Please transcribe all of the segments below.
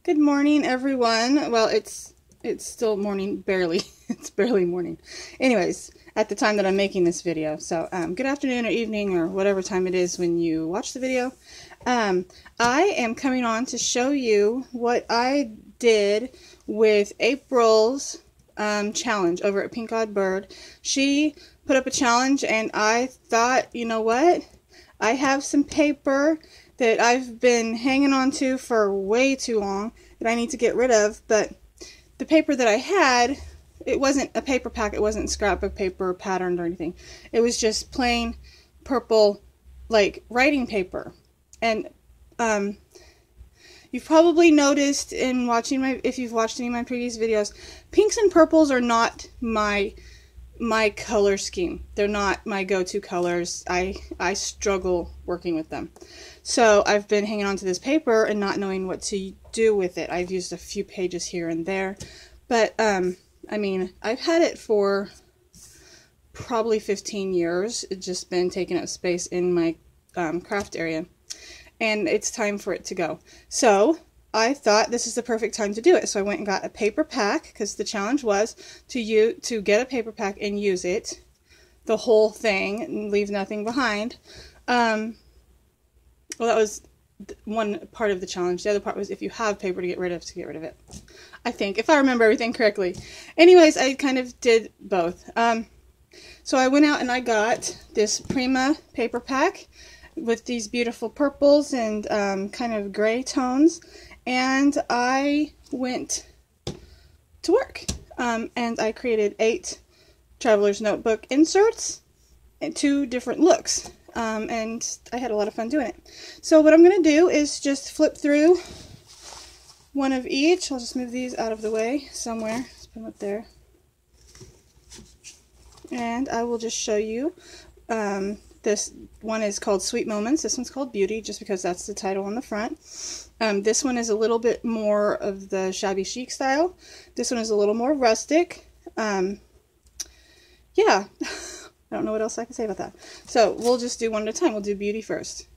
Good morning, everyone. Well, it's still morning, barely. It's barely morning. Anyways, at the time that I'm making this video. So, good afternoon or evening or whatever time it is when you watch the video. I am coming on to show you what I did with April's challenge over at PinkOddBird. She put up a challenge and I thought, you know what? I have some paper that I've been hanging on to for way too long that I need to get rid of, but the paper that I had, it wasn't a paper pack, it wasn't scrapbook paper patterned or anything. It was just plain purple, like, writing paper. And you've probably noticed in watching if you've watched any of my previous videos, pinks and purples are not my color scheme. They're not my go-to colors. I struggle working with them. So I've been hanging on to this paper and not knowing what to do with it. I've used a few pages here and there, but I mean, I've had it for probably 15 years. It's just been taking up space in my craft area, and it's time for it to go. So I thought this is the perfect time to do it. So I went and got a paper pack, because the challenge was to get a paper pack and use it, the whole thing, and leave nothing behind. Well, that was one part of the challenge. The other part was if you have paper to get rid of it. I think, if I remember everything correctly. Anyways, I kind of did both. So I went out and I got this Prima paper pack with these beautiful purples and kind of gray tones. And I went to work. And I created 8 Traveler's Notebook inserts and 2 different looks. And I had a lot of fun doing it. So what I'm going to do is just flip through one of each. I'll just move these out of the way somewhere. Let's put them up there. And I will just show you. This one is called Sweet Moments. This one's called Beauty, just because that's the title on the front. This one is a little bit more of the shabby chic style. This one is a little more rustic. Yeah. I don't know what else I can say about that. So we'll just do one at a time. We'll do Beauty first.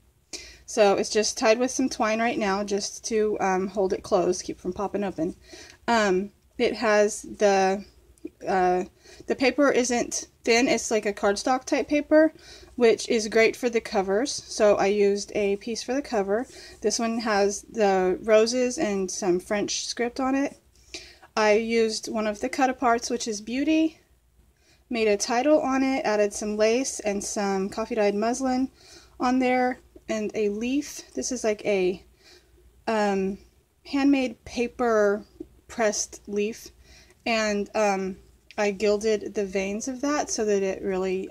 So it's just tied with some twine right now, just to hold it closed, keep it from popping open. It has the paper isn't thin. It's like a cardstock type paper, which is great for the covers. So I used a piece for the cover. This one has the roses and some French script on it. I used one of the cut-aparts, which is Beauty. Made a title on it, added some lace and some coffee-dyed muslin on there, and a leaf. This is like a handmade paper pressed leaf, and I gilded the veins of that so that it really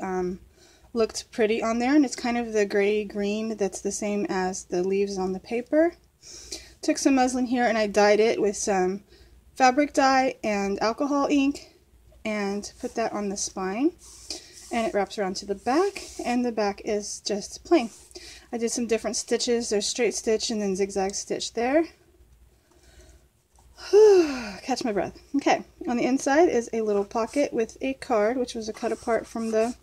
looked pretty on there, and it's kind of the gray-green that's the same as the leaves on the paper. Took some muslin here and I dyed it with some fabric dye and alcohol ink, and put that on the spine, and it wraps around to the back, and the back is just plain. I did some different stitches. There's straight stitch and then zigzag stitch there. Catch my breath. Okay, on the inside is a little pocket with a card, which was a cut apart from the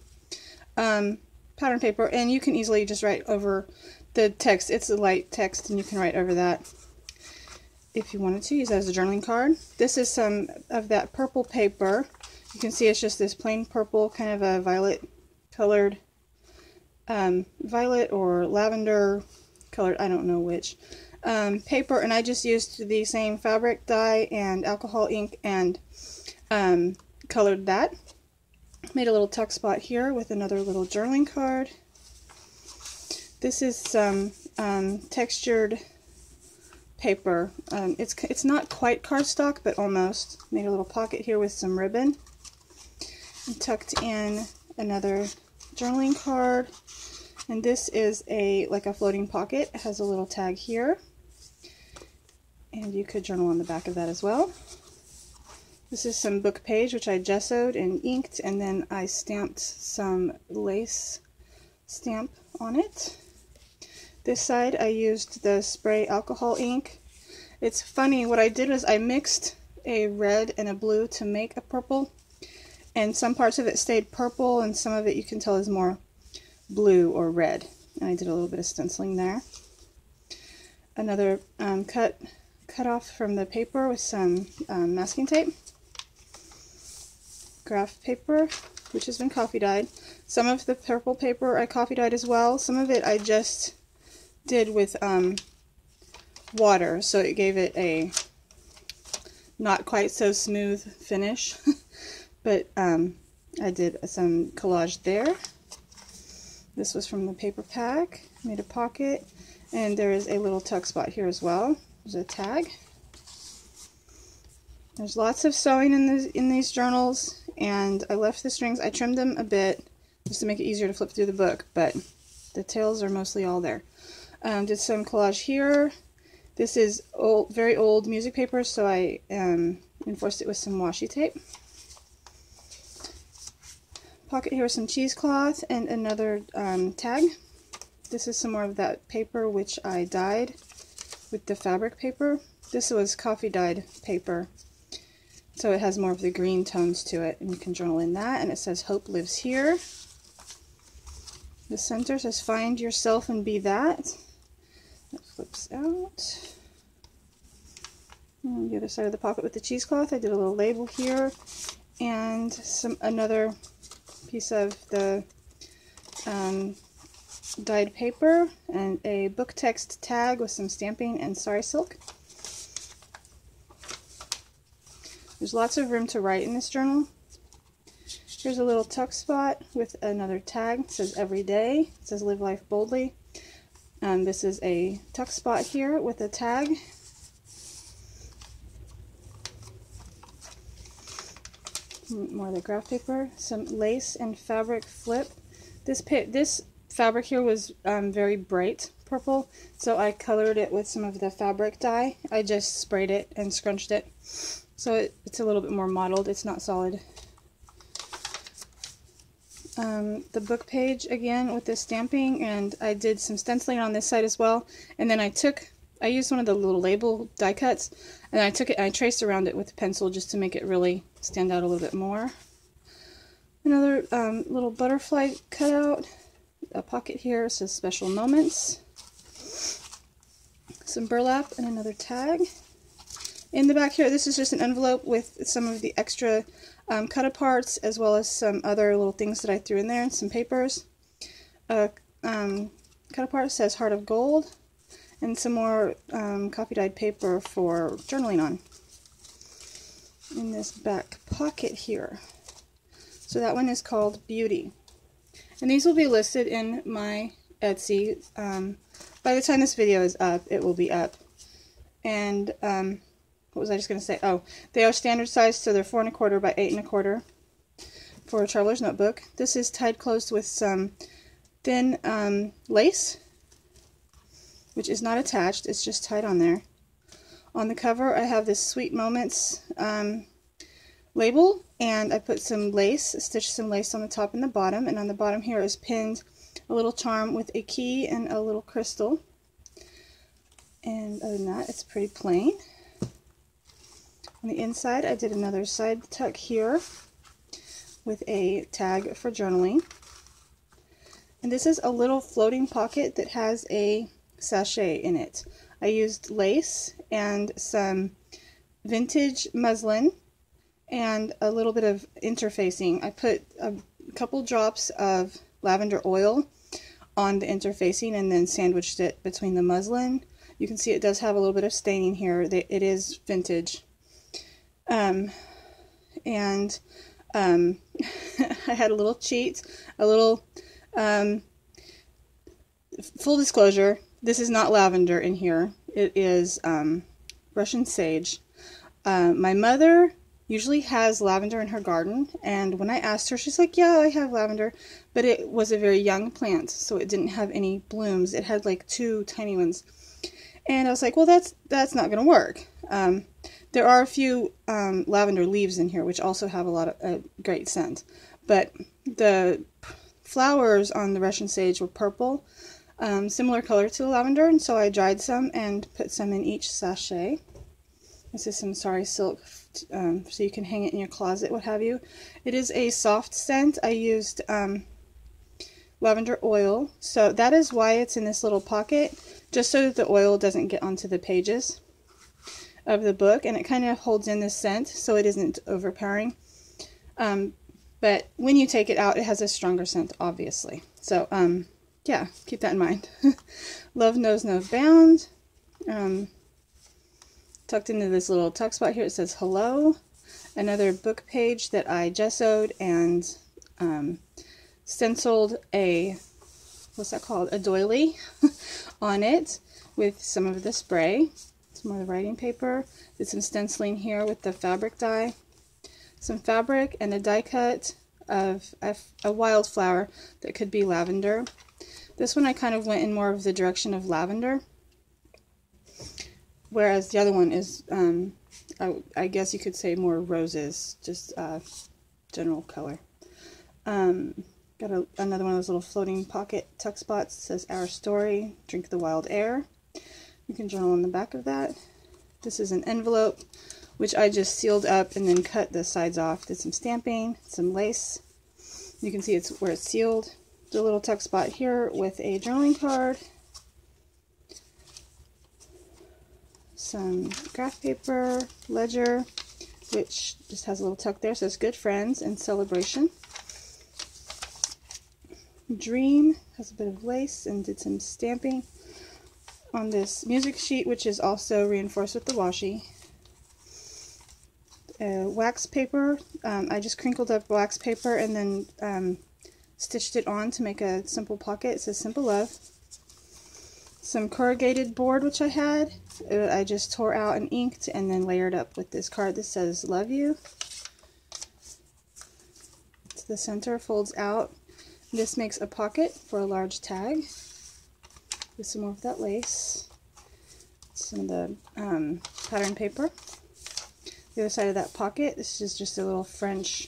pattern paper, and you can easily just write over the text. It's a light text, and you can write over that if you wanted to. Use that as a journaling card. This is some of that purple paper. You can see it's just this plain purple, kind of a violet colored, violet or lavender colored, I don't know which, paper, and I just used the same fabric dye and alcohol ink and colored that. Made a little tuck spot here with another little journaling card. This is some textured paper. It's not quite cardstock, but almost. Made a little pocket here with some ribbon. And tucked in another journaling card. And this is like a floating pocket. It has a little tag here. And you could journal on the back of that as well. This is some book page, which I gessoed and inked, and then I stamped some lace stamp on it. This side I used the spray alcohol ink. It's funny, what I did was I mixed a red and a blue to make a purple, and some parts of it stayed purple and some of it you can tell is more blue or red, and I did a little bit of stenciling there. Another cut cut off from the paper with some masking tape. Graph paper, which has been coffee dyed. Some of the purple paper I coffee dyed as well. Some of it I just did with water, so it gave it a not quite so smooth finish. But I did some collage there. This was from the paper pack. Made a pocket, and there is a little tuck spot here as well. There's a tag. There's lots of sewing in these journals, and I left the strings. I trimmed them a bit just to make it easier to flip through the book, but the tails are mostly all there. Did some collage here. This is old, very old music paper, so I enforced it with some washi tape. Pocket here with some cheesecloth and another tag. This is some more of that paper which I dyed with the fabric paper. This was coffee dyed paper, so it has more of the green tones to it, and you can journal in that. And it says hope lives here. The center says find yourself and be that. That flips out. And on the other side of the pocket with the cheesecloth, I did a little label here, and another piece of the dyed paper, and a book text tag with some stamping and sari silk. There's lots of room to write in this journal. Here's a little tuck spot with another tag. It says every day. It says live life boldly. This is a tuck spot here with a tag. More of the graph paper. Some lace and fabric flip. This fabric here was very bright purple, so I colored it with some of the fabric dye. I just sprayed it and scrunched it, so it's a little bit more mottled. It's not solid. The book page again with the stamping, and I did some stenciling on this side as well. And then I used one of the little label die cuts, and I took it and I traced around it with a pencil just to make it really stand out a little bit more. Another little butterfly cutout. A pocket here says special moments. Some burlap and another tag. In the back here, this is just an envelope with some of the extra cut-aparts, as well as some other little things that I threw in there, and some papers. Cut-apart says Heart of Gold, and some more coffee-dyed paper for journaling on. In this back pocket here. So that one is called Beauty. And these will be listed in my Etsy. By the time this video is up, it will be up. And what was I just going to say? Oh, they are standard size, so they're 4 1/4 by 8 1/4 for a traveler's notebook. This is tied closed with some thin lace, which is not attached, it's just tied on there. On the cover, I have this Sweet Moments label, and I put some lace, stitched some lace on the top and the bottom, and on the bottom here is pinned a little charm with a key and a little crystal. And other than that, it's pretty plain. On the inside, I did another side tuck here with a tag for journaling. And this is a little floating pocket that has a sachet in it. I used lace and some vintage muslin and a little bit of interfacing. I put a couple drops of lavender oil on the interfacing and then sandwiched it between the muslin. You can see it does have a little bit of staining here. It is vintage. I had a little cheat, a little, full disclosure, this is not lavender in here. It is Russian sage. My mother usually has lavender in her garden, and when I asked her, she's like, yeah, I have lavender, but it was a very young plant, so it didn't have any blooms. It had like 2 tiny ones. And I was like, well, that's not going to work. There are a few lavender leaves in here, which also have a lot of great scent. But the flowers on the Russian sage were purple, similar color to the lavender, and so I dried some and put some in each sachet. This is some sari silk, so you can hang it in your closet, what have you. It is a soft scent. I used lavender oil, so that is why it's in this little pocket, just so that the oil doesn't get onto the pages. of the book, and it kind of holds in the scent so it isn't overpowering. But when you take it out, it has a stronger scent, obviously. So, yeah, keep that in mind. Love Knows No Bound. Tucked into this little tuck spot here, it says hello. Another book page that I gessoed and stenciled a, what's that called? A doily on it with some of the spray. Some more of the writing paper. Did some stenciling here with the fabric dye. Some fabric and a die cut of a wildflower that could be lavender. This one I kind of went in more of the direction of lavender, whereas the other one is, I guess you could say more roses, just general color. Got another one of those little floating pocket tuck spots. It says Our Story, Drink the Wild Air. You can journal on the back of that. This is an envelope, which I just sealed up and then cut the sides off. Did some stamping, some lace. You can see it's where it's sealed. The little tuck spot here with a journaling card. Some graph paper, ledger, which just has a little tuck there. It says Good Friends and Celebration. Dream has a bit of lace and did some stamping on this music sheet, which is also reinforced with the washi. Wax paper. I just crinkled up wax paper and then stitched it on to make a simple pocket. It says Simple Love. Some corrugated board, which I had. I just tore out and inked and then layered up with this card that says Love You. To the center, folds out. This makes a pocket for a large tag. With some more of that lace. Some of the pattern paper. The other side of that pocket, this is just a little French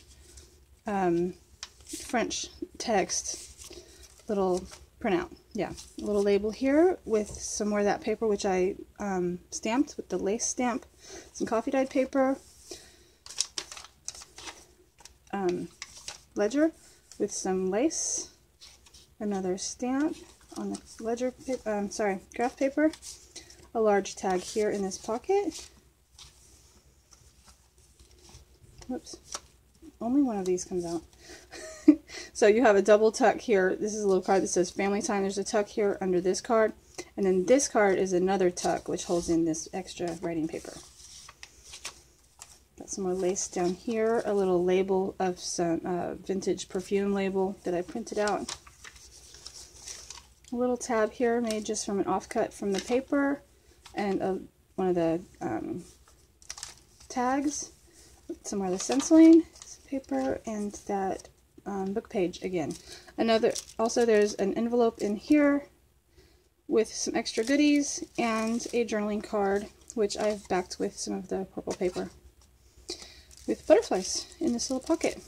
text, little printout. Yeah, a little label here with some more of that paper, which I stamped with the lace stamp. Some coffee dyed paper. Ledger with some lace. Another stamp on the ledger paper, graph paper. A large tag here in this pocket. Whoops, only one of these comes out. So you have a double tuck here. This is a little card that says Family Time. There's a tuck here under this card. And then this card is another tuck, which holds in this extra writing paper. Got some more lace down here. A little label of some vintage perfume label that I printed out. A little tab here made just from an offcut from the paper. And one of the tags. Some more of the stenciling, paper, and that book page again. Also there's an envelope in here with some extra goodies and a journaling card, which I've backed with some of the purple paper with butterflies in this little pocket.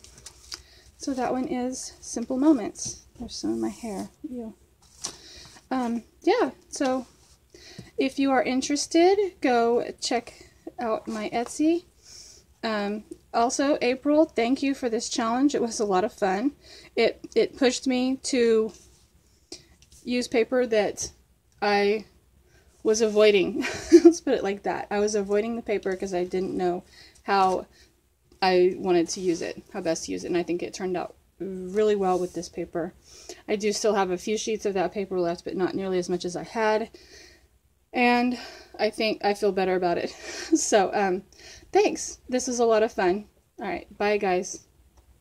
So that one is Simple Moments. There's some in my hair. Ew. Yeah, so if you are interested, go check out my Etsy. Also, April, thank you for this challenge. It was a lot of fun. It pushed me to use paper that I was avoiding. Let's put it like that. I was avoiding the paper because I didn't know how I wanted to use it, how best to use it, and I think it turned out really well with this paper. I do still have a few sheets of that paper left, but not nearly as much as I had. And I think I feel better about it. So, thanks. This was a lot of fun. All right. Bye, guys.